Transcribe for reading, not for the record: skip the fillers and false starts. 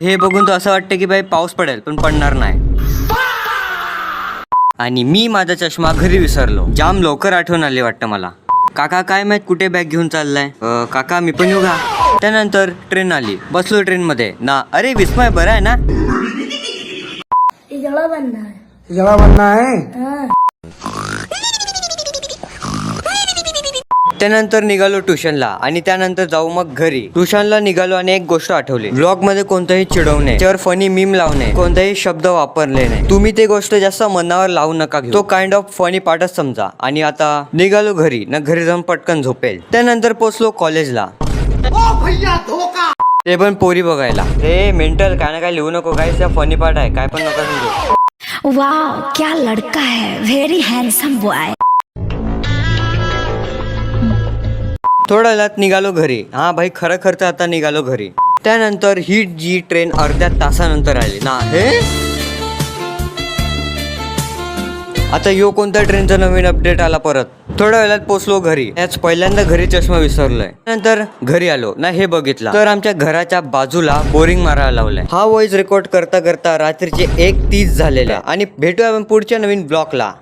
हे बघून तर असं वाटतं की भाई पाऊस पडेल पण पडणार नाही. आणि मी माझा चष्मा घरी विसरलो. जाम लवकर आठवण आली वाटतं मला. काका काय माहित कुठे बॅग घेऊन चाललाय. काका मी पण येऊ का. त्यानंतर ट्रेन आली. बसलो ट्रेन मध्ये ना. अरे विस्मय बरं आहे ना. जला बनना है. त्यानंतर निघालो ट्युशनला आणि त्यानंतर जाऊ मग घरी. ट्युशनला निघालो आणि एक गोष्ट आठवली. ब्लॉग मध्ये कोणताही चिडवणे, त्यावर फनी मीम लावणे, कोणताही शब्द वापरले नाही. तुम्ही ते गोष्ट जास्त मनावर लावू नका घेऊ. तो काइंड ऑफ फनी पार्टच समजा. आणि आता निघालो घरी ना. घरी जाऊन पटकन झोपेल. त्यानंतर पोचलो कॉलेजला. ते पण पोरी बघायला. रे मेंटल काय ना काय लिहू नको. काय फनी पार्ट आहे. काय पण नका समजू. वाह क्या लड़का है, वेरी हैंडसम बॉय. थोड्या वेळात निघालो घरी. हा भाई खरं खरं आता निघालो घरी. त्यानंतर ही जी ट्रेन अर्ध्या तासानंतर आली ना. हे आता यो कोणत्या ट्रेनचा नवीन अपडेट आला परत. थोड्या वेळात पोचलो घरी. त्याच पहिल्यांदा घरी चष्मा विसरलोय. नंतर घरी आलो ना. हे बघितलं तर आमच्या घराच्या बाजूला बोरिंग मारायला लावलाय. हा व्हॉइस रेकॉर्ड करता करता रात्रीचे 1:30 झालेले. आणि भेटूया आपण पुढच्या नवीन ब्लॉगला.